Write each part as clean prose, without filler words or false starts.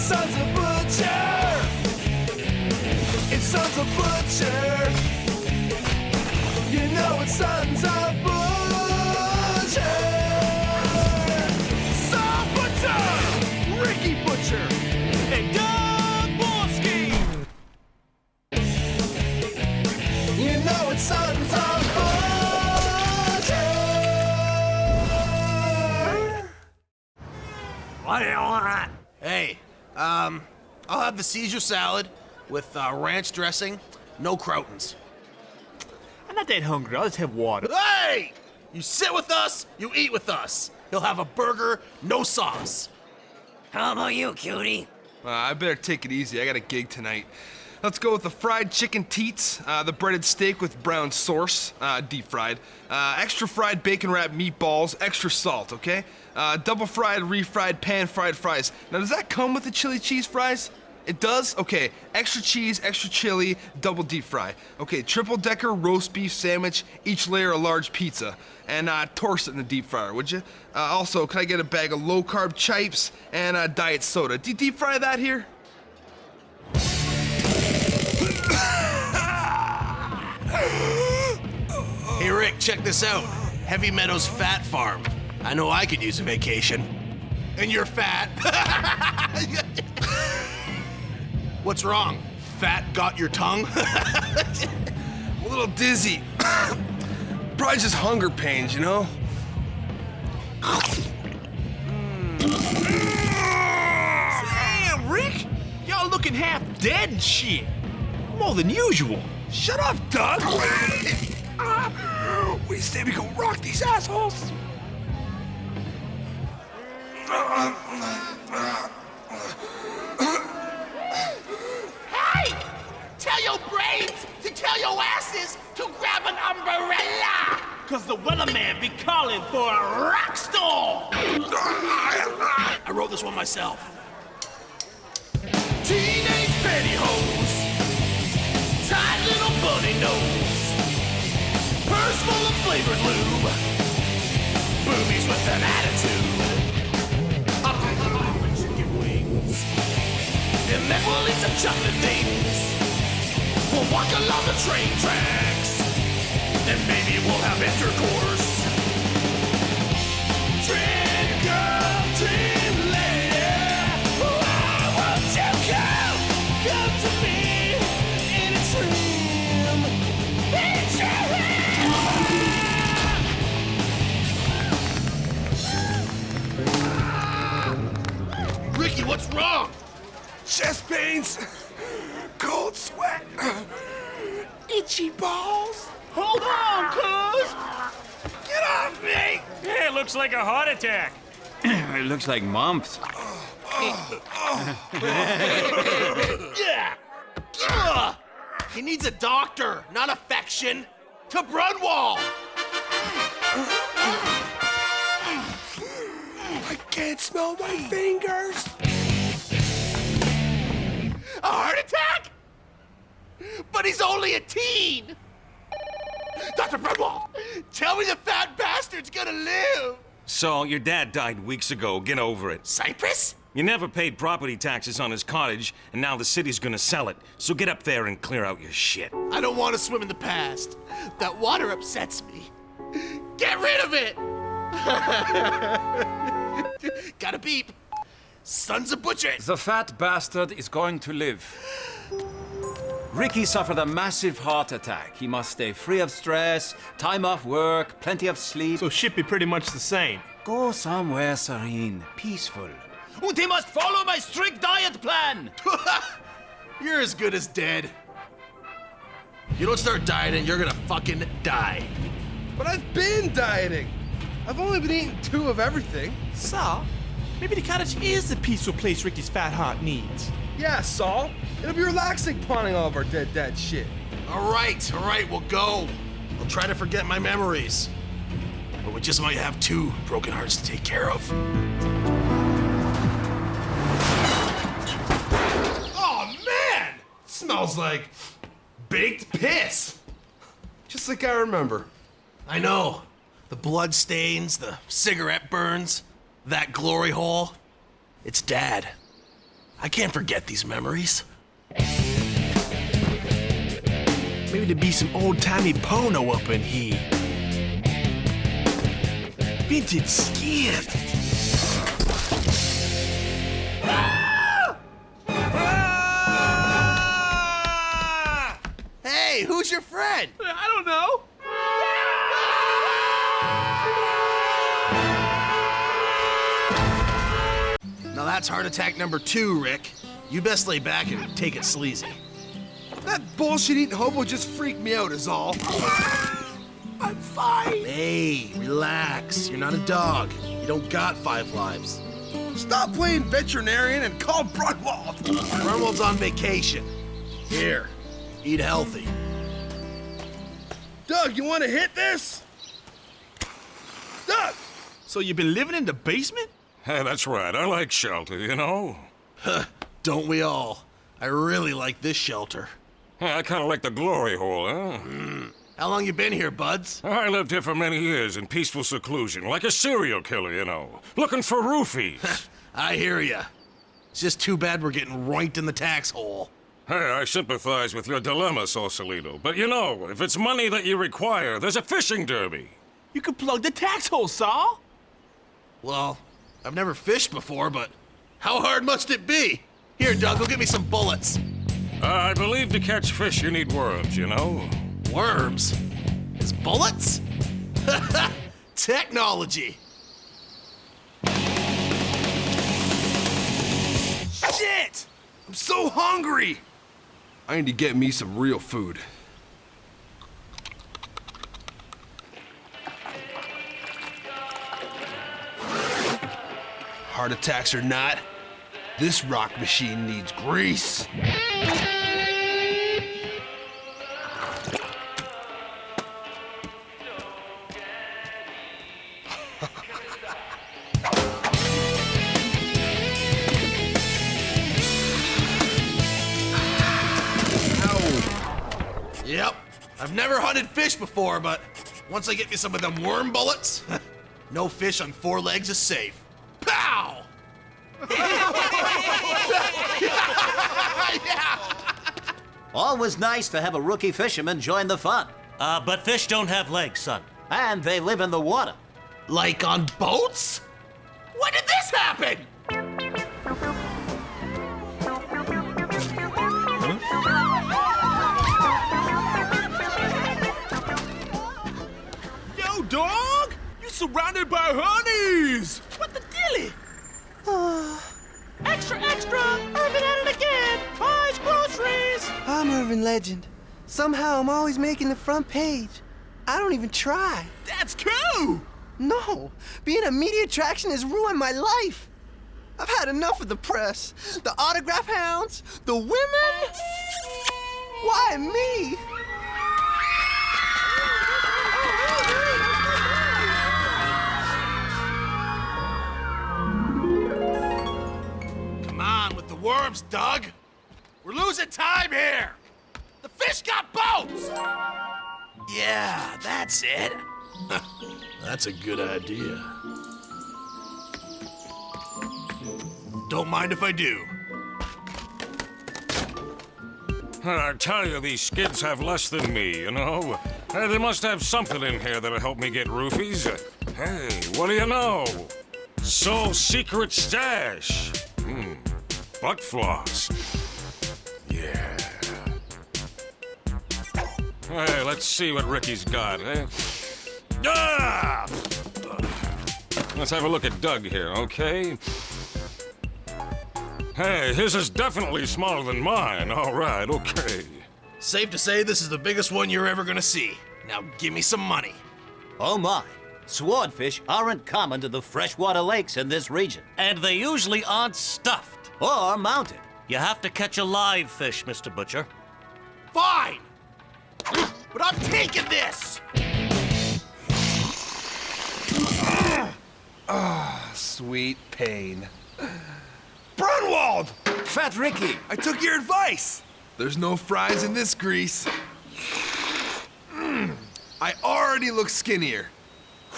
son's a butcher. It's son's a butcher. You know it's son's a butcher. Son Butcher, Ricky Butcher, and Doug Borski. You know it's son's a butcher. What do you want? Hey, I'll have the Caesar salad with ranch dressing, no croutons. I'm not that hungry. I'll just have water. Hey! You sit with us, you eat with us. He'll have a burger, no sauce. How about you, cutie? I better take it easy. I got a gig tonight. Let's go with the fried chicken teats, the breaded steak with brown sauce, deep fried, extra fried bacon wrapped meatballs, extra salt, okay? Double fried, refried, pan fried fries. Now, does that come with the chili cheese fries? It does? Okay, extra cheese, extra chili, double deep fry. Okay, triple decker roast beef sandwich, each layer a large pizza. And toast it in the deep fryer, would you? Also, can I get a bag of low carb chips and diet soda? Do you deep fry that here? Hey Rick, check this out. Heavy Meadows Fat Farm. I know I could use a vacation. And you're fat. What's wrong? Fat got your tongue? I'm a little dizzy. Probably just hunger pains, you know? Damn, Rick! Y'all looking half dead and shit. More than usual. Shut up, Doug! What do you say we go rock these assholes? Hey! Tell your brains to tell your asses to grab an umbrella! Cause the weatherman be calling for a rock storm! I wrote this one myself. Teenage pantyhose, tight little bunny nose, purse full of flavored lube, boobies with an attitude. Up to the mouth with chicken wings, and then we'll eat some chocolate things. We'll walk along the train tracks, and maybe we'll have intercourse. Dream girl, dream lady, why won't you come to me in a dream? Ricky, what's wrong? Chest pains, cold sweat, itchy balls. Hold on, cuz! Get off me! Yeah, it looks like a heart attack. It looks like mumps. Yeah! Ugh. He needs a doctor, not affection. To Brunwall! I can't smell my fingers. A heart attack? But he's only a teen! Dr. Brunwall, tell me the fat bastard's gonna live! So, your dad died weeks ago. Get over it. Cypress? You never paid property taxes on his cottage, and now the city's gonna sell it. So get up there and clear out your shit. I don't want to swim in the past. That water upsets me. Get rid of it! Gotta beep. Son's a butcher. The fat bastard is going to live. Ricky suffered a massive heart attack. He must stay free of stress, time off work, plenty of sleep. So shit be pretty much the same. Go somewhere serene, peaceful. And he must follow my strict diet plan! You're as good as dead. You don't start dieting, you're gonna fucking die. But I've been dieting. I've only been eating 2 of everything. So, maybe the cottage is the peaceful place Ricky's fat heart needs. Yeah, Saul. It'll be relaxing pawning all of our dead dad shit. All right, we'll go. I'll try to forget my memories. But we just might have 2 broken hearts to take care of. Oh, man! Smells like baked piss. Just like I remember. I know. The blood stains, the cigarette burns, that glory hole. It's Dad. I can't forget these memories. Maybe there'd be some old-timey Pono up in here. Vintage skin. Hey, who's your friend? I don't know. Now that's heart attack number 2, Rick. You best lay back and take it sleazy. That bullshit-eating hobo just freaked me out is all. I'm fine. Hey, relax. You're not a dog. You don't got 5 lives. Stop playing veterinarian and call Brunwald. Brunwald's on vacation. Here, eat healthy. Doug, you want to hit this? Doug! So you've been living in the basement? Hey, that's right. I like shelter, you know? Don't we all? I really like this shelter. Hey, I kind of like the glory hole, huh? How long you been here, buds? I lived here for many years in peaceful seclusion, like a serial killer, you know, looking for roofies. I hear ya. It's just too bad we're getting roinked in the tax hole. Hey, I sympathize with your dilemma, Sausalito, but you know, if it's money that you require, there's a fishing derby. You could plug the tax hole, Saul. Well, I've never fished before, but how hard must it be? Here, Doug, go get me some bullets. I believe to catch fish you need worms, you know? Worms? As bullets? Technology! Shit! I'm so hungry! I need to get me some real food. Heart attacks or not, this rock machine needs grease. Yep, I've never hunted fish before, but once I get me some of them worm bullets, no fish on 4 legs is safe. Pow! Always nice to have a rookie fisherman join the fun. But fish don't have legs, son. And they live in the water. Like on boats? When did this happen? Yo, dog! You surrounded by honeys! What the dilly? Extra, extra! Irvin at it again! Buys groceries! I'm Irvin Legend. Somehow I'm always making the front page. I don't even try. That's cool! No, being a media attraction has ruined my life. I've had enough of the press, the autograph hounds, the women. Why me? Come on with the worms, Doug. We're losing time here. The fish got boats. Yeah, that's it. That's a good idea. Don't mind if I do. I tell you, these skids have less than me, you know? They must have something in here that'll help me get roofies. Hey, what do you know? Soul's secret stash. Butt floss. Yeah. Hey, let's see what Ricky's got, eh? Ah! Let's have a look at Doug here, okay? Hey, his is definitely smaller than mine. All right, okay. Safe to say this is the biggest one you're ever gonna see. Now give me some money. Oh my. Swordfish aren't common to the freshwater lakes in this region. And they usually aren't stuffed. Or mounted. You have to catch a live fish, Mr. Butcher. Fine! But I'm taking this! Sweet pain. Brunwald! Fat Ricky! I took your advice! There's no fries in this grease. I already look skinnier.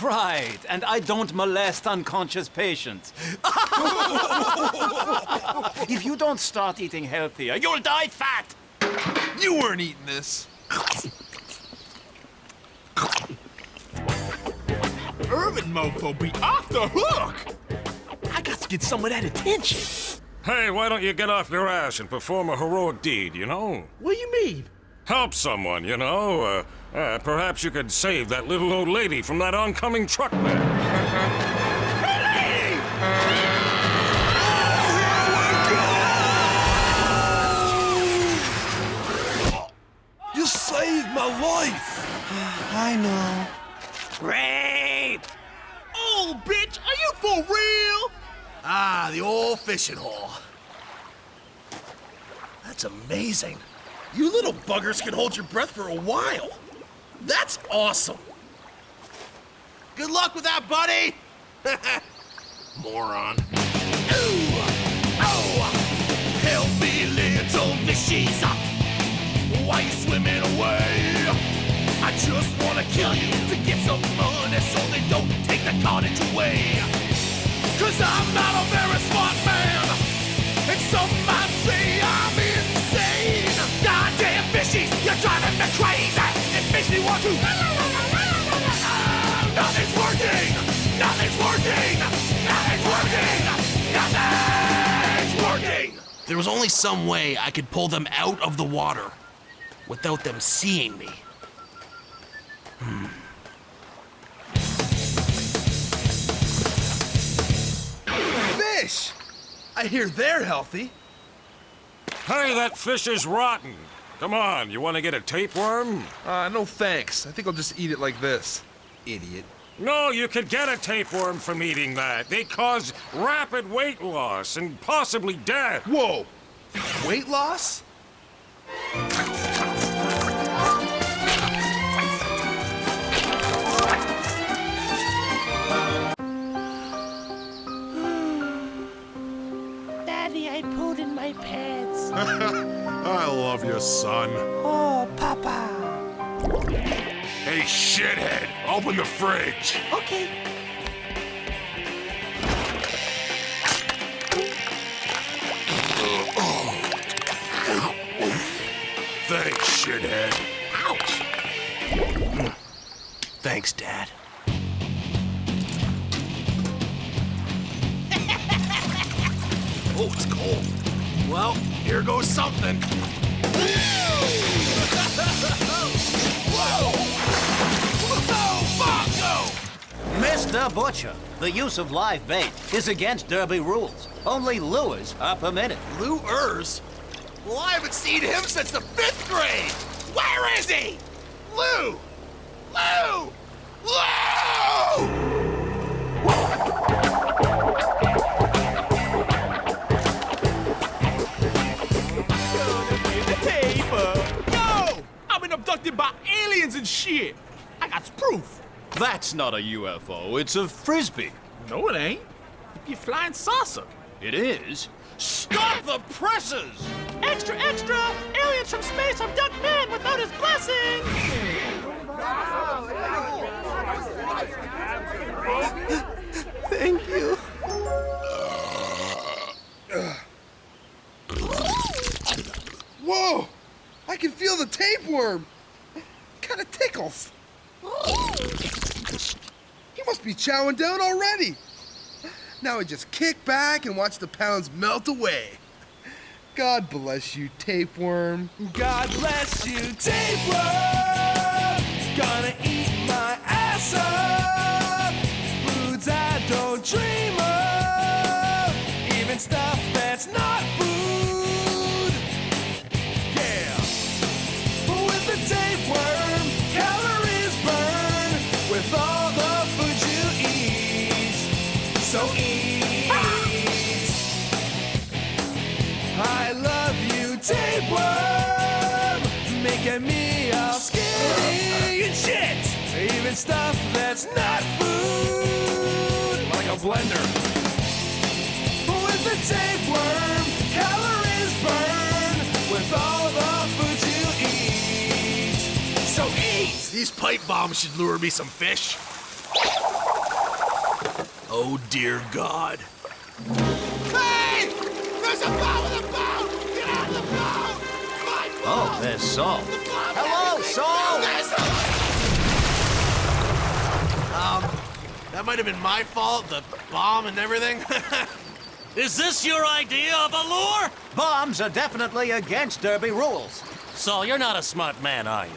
Right, and I don't molest unconscious patients. If you don't start eating healthier, you'll die fat! You weren't eating this. Urban mofo be off the hook! I got to get some of that attention. Hey, why don't you get off your ass and perform a heroic deed, you know? What do you mean? Help someone, you know? Perhaps you could save that little old lady from that oncoming truck there. You saved my life. I know. Rape! Oh, bitch, are you for real? Ah, the old fishing hole. That's amazing. You little buggers can hold your breath for a while. That's awesome. Good luck with that, buddy. Moron. Ooh, oh, help me, little fishies. Why you swimming away? I just wanna kill you to get some money so they don't take the cottage away. Cause I'm not a very smart man, and some might say I'm insane. Goddamn fishies, you're driving me crazy. It makes me want to. Nothing's working! Nothing's working! Nothing's working! Nothing's working! There was only some way I could pull them out of the water without them seeing me. Fish! I hear they're healthy. Hey, that fish is rotten. Come on, you want to get a tapeworm? No thanks. I think I'll just eat it like this. Idiot. No, you could get a tapeworm from eating that. They cause rapid weight loss and possibly death. Whoa! Weight loss? Daddy, I pooed in my pants. I love you, son. Oh, Papa. Hey, shithead, open the fridge. Okay. Thanks, shithead. Ouch. Thanks, Dad. Oh, it's cold. Well, here goes something. Mr. Butcher, the use of live bait is against Derby rules. Only lures are permitted. Lures? Well, I haven't seen him since the 5th grade. Where is he? Lou! Lou! Lou! Yo! I've been abducted by aliens and shit. I got proof. That's not a UFO, it's a frisbee. No, it ain't. It'd be a flying saucer. It is. Stop the presses! Extra, extra! Aliens from space abduct man without his blessing! Thank you. Whoa! I can feel the tapeworm. Kinda tickles. He must be chowing down already. Now I just kick back and watch the pounds melt away. God bless you, tapeworm. God bless you, tapeworm. Gonna eat my ass up. Foods I don't dream of. Even stuff that's not food. Yeah. With the tapeworm, calories burn. With all the food you eat. So eat. I love you, tapeworm, making me all skinny and shit. Even stuff that's not food, like a blender. With the tapeworm, calories burn. With all the food you eat, so eat. These pipe bombs should lure me some fish. Oh, dear God. Hey! There's a bomb in the boat! Get out of the boat! My boat! Oh, there's Saul. Hello, Saul! That might have been my fault, the bomb and everything. Is this your idea of a lure? Bombs are definitely against Derby rules. Saul, you're not a smart man, are you?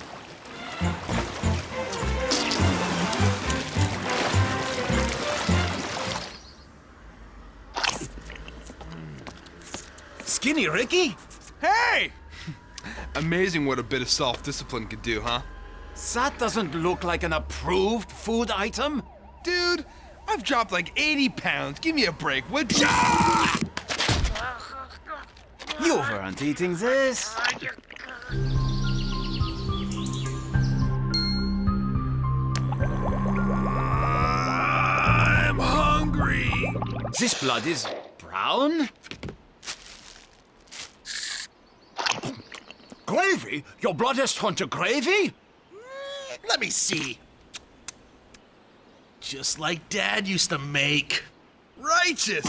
Skinny Ricky? Hey! Amazing what a bit of self-discipline could do, huh? That doesn't look like an approved food item. Dude, I've dropped like 80 pounds. Give me a break, would ya? You weren't eating this. I'm hungry. This blood is brown? Gravy? Your blood has turned to gravy? Let me see. Just like Dad used to make. Righteous.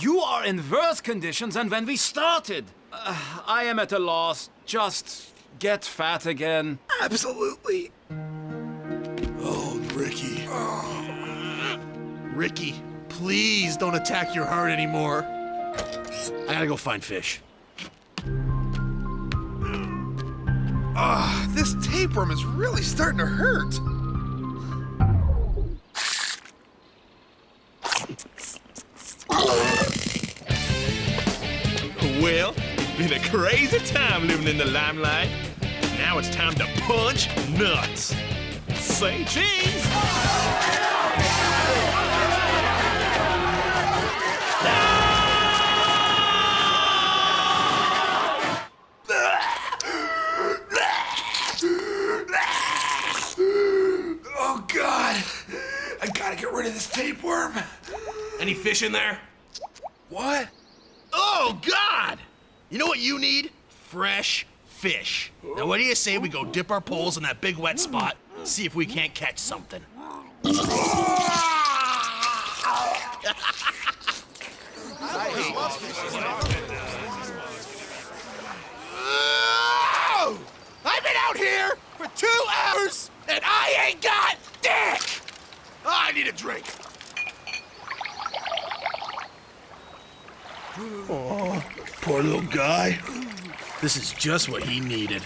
You are in worse conditions than when we started. I am at a loss. Just get fat again. Absolutely. Oh, Ricky. Ricky, please don't attack your heart anymore. I gotta go find Fish. This tapeworm is really starting to hurt. Well, it's been a crazy time living in the limelight. Now it's time to punch nuts. Say cheese! Oh, God. I gotta get rid of this tapeworm. Any fish in there? What? Oh, God! You know what you need? Fresh fish. Now, what do you say we go dip our poles in that big wet spot, see if we can't catch something? I've been out here for 2 hours and I ain't got dick! I need a drink. Oh, poor little guy. This is just what he needed.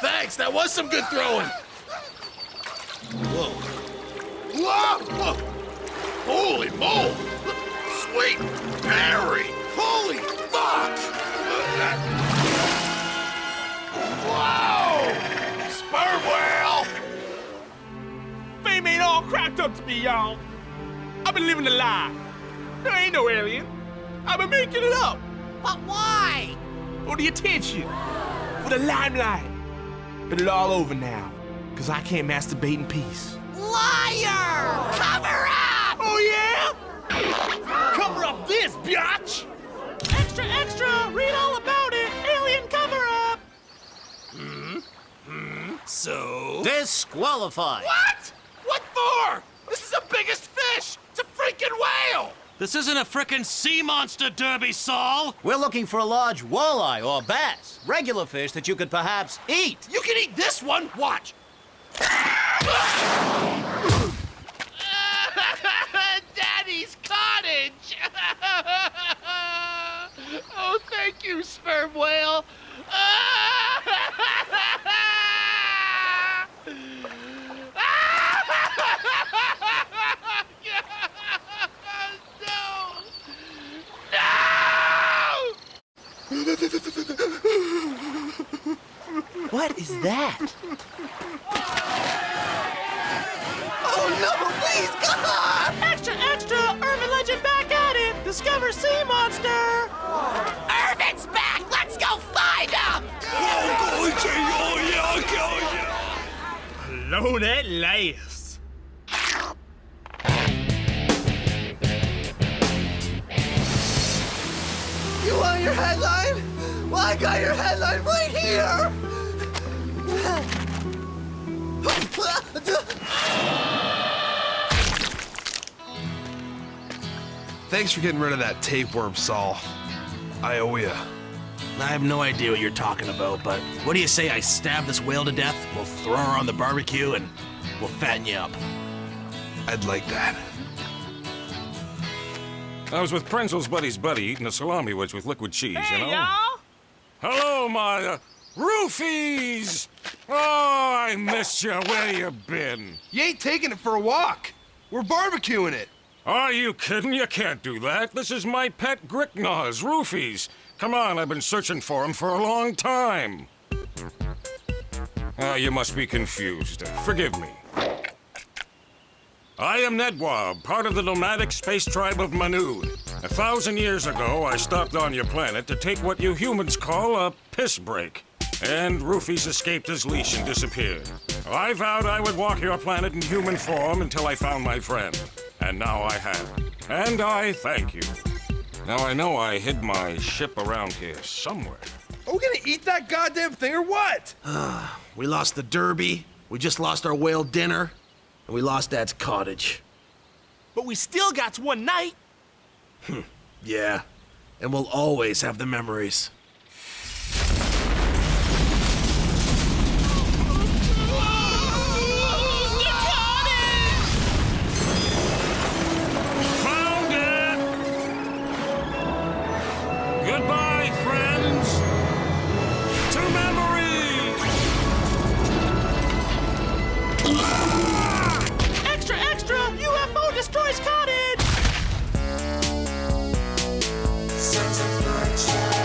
Thanks, that was some good throwing. Whoa. Whoa! Whoa. Holy moly! Sweet Mary! Holy fuck! Whoa! Sperm whale! Fame ain't all cracked up to me, y'all. I've been living a lie. There ain't no alien. I've been making it up. But why? For the attention. For the limelight. But it's all over now. Because I can't masturbate in peace. Liar! Cover up! Oh, yeah? Cover up this, biatch! Extra, extra! Read all about it! Alien cover-up! So? Disqualified. What? What for? This is the biggest fish! It's a freaking whale! This isn't a frickin' sea monster derby, Saul! We're looking for a large walleye or bass. Regular fish that you could perhaps eat. You can eat this one! Watch! Daddy's cottage! Oh, thank you, sperm whale! What is that? Oh no, please, God! Extra, extra! Urban legend back at it! Discover sea monster! Urban's back! Let's go find him! Alone at last. your headline? Well, I got your headline right here! Thanks for getting rid of that tapeworm, Saul. I owe ya. I have no idea what you're talking about, but what do you say I stab this whale to death? We'll throw her on the barbecue and we'll fatten you up. I'd like that. I was with Prenzel's buddy's buddy eating a salami wedge with liquid cheese, Hey, you know? y'all! Hello, my roofies! Oh, I missed you. Where you been? You ain't taking it for a walk. We're barbecuing it. Are you kidding? You can't do that. This is my pet Gricknaws, roofies. Come on, I've been searching for him for a long time. You must be confused. Forgive me. I am Nedwab, part of the nomadic space tribe of Manood. 1,000 years ago, I stopped on your planet to take what you humans call a piss break. And Roofies escaped his leash and disappeared. I vowed I would walk your planet in human form until I found my friend. And now I have. And I thank you. Now I know I hid my ship around here somewhere. Are we gonna eat that goddamn thing or what? We lost the Derby, we just lost our whale dinner, and we lost Dad's cottage. But we still got one night. Yeah, and we'll always have the memories. Found it! Goodbye, friends! To memory! Extra, extra! UFO destroys cottage! Such a